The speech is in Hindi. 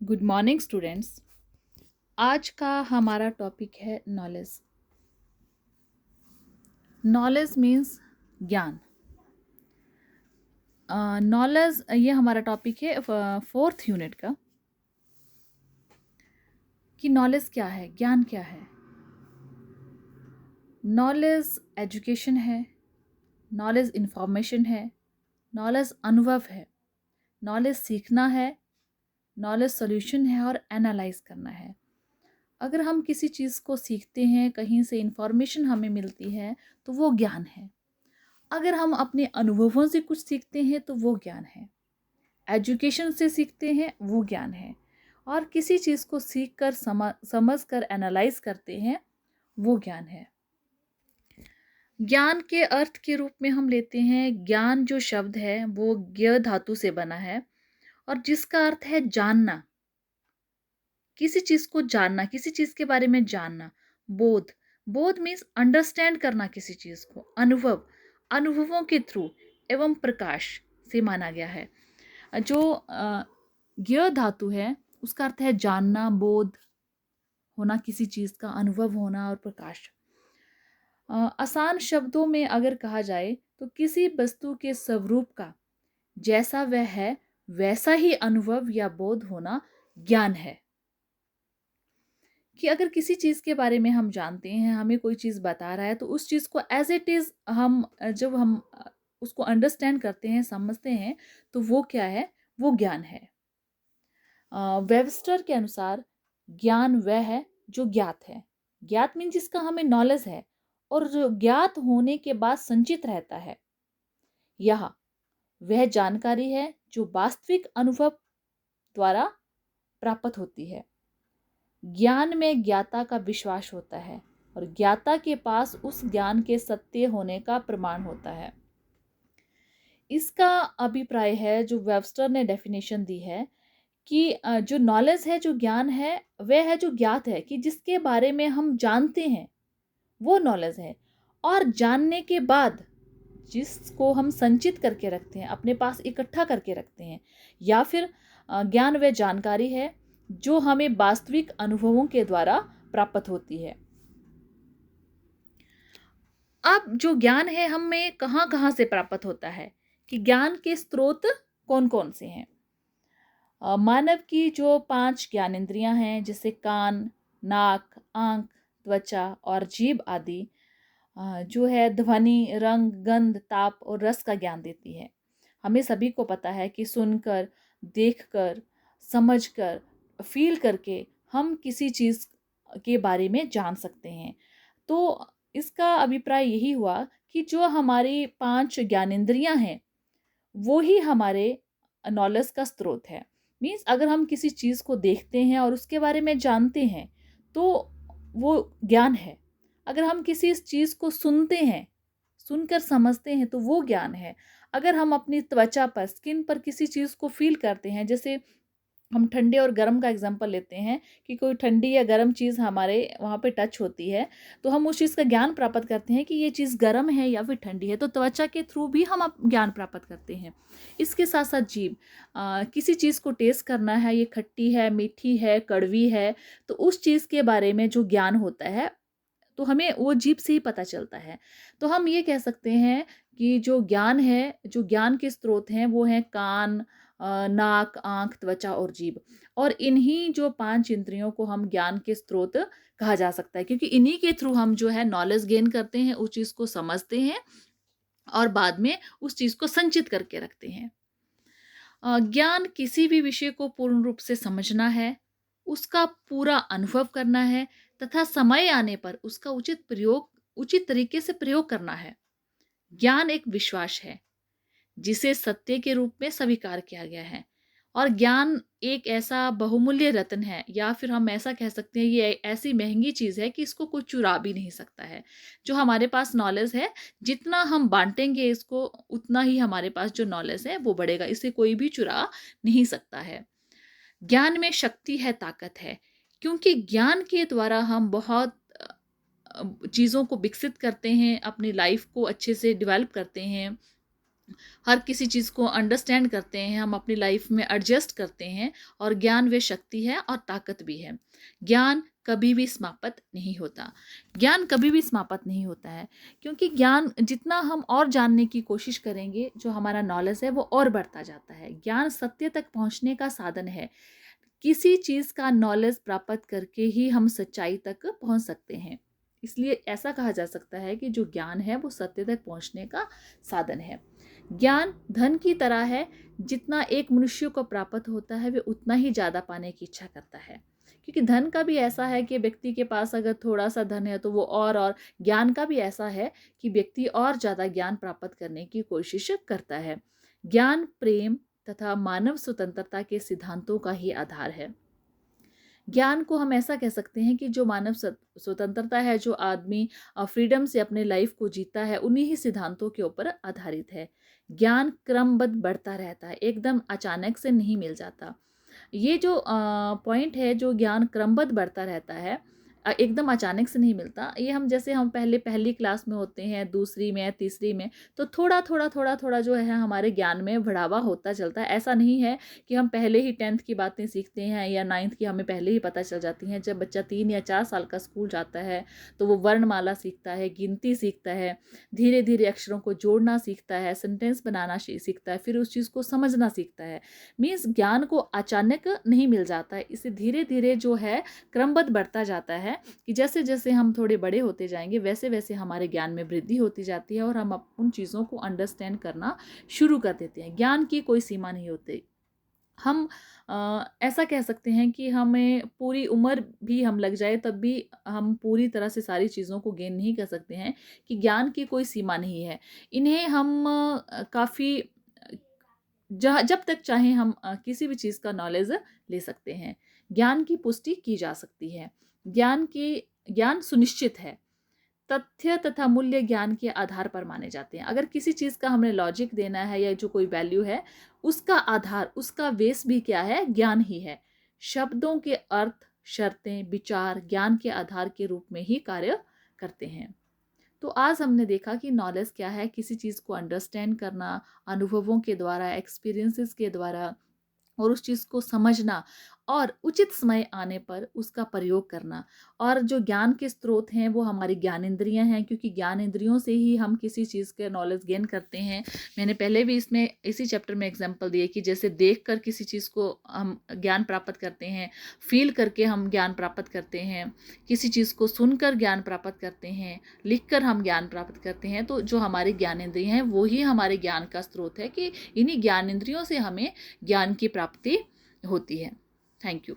Good morning students. आज का हमारा टॉपिक है नॉलेज। नॉलेज मीन्स ज्ञान। नॉलेज ये हमारा टॉपिक है फोर्थ यूनिट का कि नॉलेज क्या है, ज्ञान क्या है। नॉलेज एजुकेशन है, नॉलेज इंफॉर्मेशन है, नॉलेज अनुभव है, नॉलेज सीखना है, नॉलेज सॉल्यूशन है और एनालाइज करना है। अगर हम किसी चीज़ को सीखते हैं, कहीं से इंफॉर्मेशन हमें मिलती है तो वो ज्ञान है। अगर हम अपने अनुभवों से कुछ सीखते हैं तो वो ज्ञान है। एजुकेशन से सीखते हैं वो ज्ञान है। और किसी चीज़ को सीख कर समझ कर एनालाइज करते हैं वो ज्ञान है। ज्ञान के अर्थ के रूप में हम लेते हैं, ज्ञान जो शब्द है वो ज्ञ धातु से बना है और जिसका अर्थ है जानना, किसी चीज़ को जानना, किसी चीज़ के बारे में जानना। बोध, बोध मीन्स अंडरस्टैंड करना किसी चीज़ को। अनुभव, अनुभवों के थ्रू एवं प्रकाश से माना गया है। जो ज्ञ धातु है उसका अर्थ है जानना, बोध होना किसी चीज़ का, अनुभव होना और प्रकाश। आसान शब्दों में अगर कहा जाए तो किसी वस्तु के स्वरूप का जैसा वह है वैसा ही अनुभव या बोध होना ज्ञान है। कि अगर किसी चीज़ के बारे में हम जानते हैं, हमें कोई चीज़ बता रहा है तो उस चीज़ को एज इट इज़ हम जब हम उसको अंडरस्टैंड करते हैं, समझते हैं, तो वो क्या है, वो ज्ञान है। वेबस्टर के अनुसार ज्ञान वह है जो ज्ञात है। ज्ञात मीन जिसका हमें नॉलेज है और जो ज्ञात होने के बाद संचित रहता है। यह वह जानकारी है जो वास्तविक अनुभव द्वारा प्राप्त होती है। ज्ञान में ज्ञाता का विश्वास होता है और ज्ञाता के पास उस ज्ञान के सत्य होने का प्रमाण होता है। इसका अभिप्राय है, जो वेबस्टर ने डेफिनेशन दी है, कि जो नॉलेज है, जो ज्ञान है, वह है जो ज्ञात है, कि जिसके बारे में हम जानते हैं वो नॉलेज है। और जानने के बाद जिसको हम संचित करके रखते हैं, अपने पास इकट्ठा करके रखते हैं, या फिर ज्ञान वह जानकारी है जो हमें वास्तविक अनुभवों के द्वारा प्राप्त होती है। अब जो ज्ञान है हमें कहाँ कहाँ से प्राप्त होता है, कि ज्ञान के स्रोत कौन कौन से हैं। मानव की जो 5 ज्ञानेंद्रियां हैं, जैसे कान, नाक, आंख, त्वचा और जीभ आदि, जो है ध्वनि, रंग, गंध, ताप और रस का ज्ञान देती है। हमें सभी को पता है कि सुनकर, देखकर, समझकर, फील करके हम किसी चीज़ के बारे में जान सकते हैं। तो इसका अभिप्राय यही हुआ कि जो हमारी 5 ज्ञानेंद्रियां हैं वो ही हमारे नॉलेज का स्रोत है। मीन्स अगर हम किसी चीज़ को देखते हैं और उसके बारे में जानते हैं तो वो ज्ञान है। अगर हम किसी चीज़ को सुनते हैं, सुनकर समझते हैं, तो वो ज्ञान है। अगर हम अपनी त्वचा पर, स्किन पर किसी चीज़ को फील करते हैं, जैसे हम ठंडे और गर्म का एग्जांपल लेते हैं, कि कोई ठंडी या गर्म चीज़ हमारे वहाँ पे टच होती है तो हम उस चीज़ का ज्ञान प्राप्त करते हैं कि ये चीज़ गर्म है या फिर ठंडी है। तो त्वचा के थ्रू भी हम ज्ञान प्राप्त करते हैं। इसके साथ साथ जीभ, किसी चीज़ को टेस्ट करना है, ये खट्टी है, मीठी है, कड़वी है, तो उस चीज़ के बारे में जो ज्ञान होता है तो हमें वो जीभ से ही पता चलता है। तो हम ये कह सकते हैं कि जो ज्ञान है, जो ज्ञान के स्रोत हैं वो हैं कान, नाक, आँख, त्वचा और जीभ। और इन्हीं जो 5 इंद्रियों को हम ज्ञान के स्रोत कहा जा सकता है, क्योंकि इन्हीं के थ्रू हम जो है नॉलेज गेन करते हैं, उस चीज़ को समझते हैं और बाद में उस चीज़ को संचित करके रखते हैं। ज्ञान किसी भी विषय को पूर्ण रूप से समझना है, उसका पूरा अनुभव करना है तथा समय आने पर उसका उचित तरीके से प्रयोग करना है। ज्ञान एक विश्वास है जिसे सत्य के रूप में स्वीकार किया गया है। और ज्ञान एक ऐसा बहुमूल्य रत्न है, या फिर हम ऐसा कह सकते हैं ये ऐसी महंगी चीज़ है कि इसको कोई चुरा भी नहीं सकता है। जो हमारे पास नॉलेज है, जितना हम बांटेंगे इसको उतना ही हमारे पास जो नॉलेज है वो बढ़ेगा, इसे कोई भी चुरा नहीं सकता है। ज्ञान में शक्ति है, ताकत है, क्योंकि ज्ञान के द्वारा हम बहुत चीज़ों को विकसित करते हैं, अपनी लाइफ को अच्छे से डेवलप करते हैं। हर किसी चीज़ को अंडरस्टैंड करते हैं, हम अपनी लाइफ में एडजस्ट करते हैं, और ज्ञान वे शक्ति है और ताकत भी है। ज्ञान कभी भी समाप्त नहीं होता। ज्ञान कभी भी समाप्त नहीं होता है, क्योंकि ज्ञान जितना हम और जानने की कोशिश करेंगे, जो हमारा नॉलेज है वो और बढ़ता जाता है। ज्ञान सत्य तक पहुंचने का साधन है। किसी चीज़ का नॉलेज प्राप्त करके ही हम सच्चाई तक पहुंच सकते हैं। इसलिए ऐसा कहा जा सकता है कि जो ज्ञान है वो सत्य तक पहुंचने का साधन है। ज्ञान धन की तरह है, जितना एक मनुष्य को प्राप्त होता है वे उतना ही ज़्यादा पाने की इच्छा करता है। क्योंकि धन का भी ऐसा है कि व्यक्ति के पास अगर थोड़ा सा धन है तो वो और ज्ञान का भी ऐसा है कि व्यक्ति और ज़्यादा ज्ञान प्राप्त करने की कोशिश करता है। ज्ञान प्रेम तथा मानव स्वतंत्रता के सिद्धांतों का ही आधार है। ज्ञान को हम ऐसा कह सकते हैं कि जो मानव स्वतंत्रता है, जो आदमी फ्रीडम से अपने लाइफ को जीता है, उन्हीं ही सिद्धांतों के ऊपर आधारित है। ज्ञान क्रमबद्ध बढ़ता रहता है, एकदम अचानक से नहीं मिल जाता। ये जो पॉइंट है, जो ज्ञान क्रमबद्ध बढ़ता रहता है, एकदम अचानक से नहीं मिलता। ये हम जैसे हम पहली क्लास में होते हैं, दूसरी में, तीसरी में, तो थोड़ा जो है हमारे ज्ञान में बढ़ावा होता चलता है। ऐसा नहीं है कि हम पहले ही 10th की बातें सीखते हैं या 9th की हमें पहले ही पता चल जाती हैं। जब बच्चा 3 या 4 साल का स्कूल जाता है तो वो वर्णमाला सीखता है, गिनती सीखता है, धीरे धीरे अक्षरों को जोड़ना सीखता है, सेंटेंस बनाना सीखता है, फिर उस चीज़ को समझना सीखता है। मीन्स ज्ञान को अचानक नहीं मिल जाता है, इसे धीरे धीरे जो है क्रमबद्ध बढ़ता जाता है कि जैसे जैसे हम थोड़े बड़े होते जाएंगे वैसे वैसे हमारे ज्ञान में वृद्धि होती जाती है और हम उन चीज़ों को अंडरस्टैंड करना शुरू कर देते हैं। ज्ञान की कोई सीमा नहीं होती। हम ऐसा कह सकते हैं कि हमें पूरी उम्र भी हम लग जाए तब भी हम पूरी तरह से सारी चीज़ों को गेन नहीं कर सकते हैं, कि ज्ञान की कोई सीमा नहीं है। इन्हें हम काफ़ी जब तक चाहें हम किसी भी चीज़ का नॉलेज ले सकते हैं। ज्ञान की पुष्टि की जा सकती है। ज्ञान सुनिश्चित है। तथ्य तथा मूल्य ज्ञान के आधार पर माने जाते हैं। अगर किसी चीज़ का हमें लॉजिक देना है या जो कोई वैल्यू है, उसका आधार, उसका बेस भी क्या है? ज्ञान ही है। शब्दों के अर्थ, शर्तें, विचार ज्ञान के आधार के रूप में ही कार्य करते हैं। तो आज हमने देखा कि नॉलेज क्या है, किसी चीज़ को अंडरस्टैंड करना, अनुभवों के द्वारा, एक्सपीरियंसेस के द्वारा, और उस चीज़ को समझना और उचित समय आने पर उसका प्रयोग करना। और जो ज्ञान के स्रोत हैं वो हमारी ज्ञानेंद्रियां हैं, क्योंकि ज्ञानेंद्रियों से ही हम किसी चीज़ के नॉलेज गेन करते हैं। मैंने पहले भी इसमें इसी चैप्टर में एग्जांपल दिए कि जैसे देख कर किसी चीज़ को हम ज्ञान प्राप्त करते हैं, फील करके हम ज्ञान प्राप्त करते हैं, किसी चीज़ को सुनकर ज्ञान प्राप्त करते हैं, लिख कर हम ज्ञान प्राप्त करते हैं। तो जो हमारी ज्ञानेंद्रियां हैं वो ही हमारे ज्ञान का स्रोत है, कि इन्हीं ज्ञानेंद्रियों से हमें ज्ञान की प्राप्ति होती है। Thank you.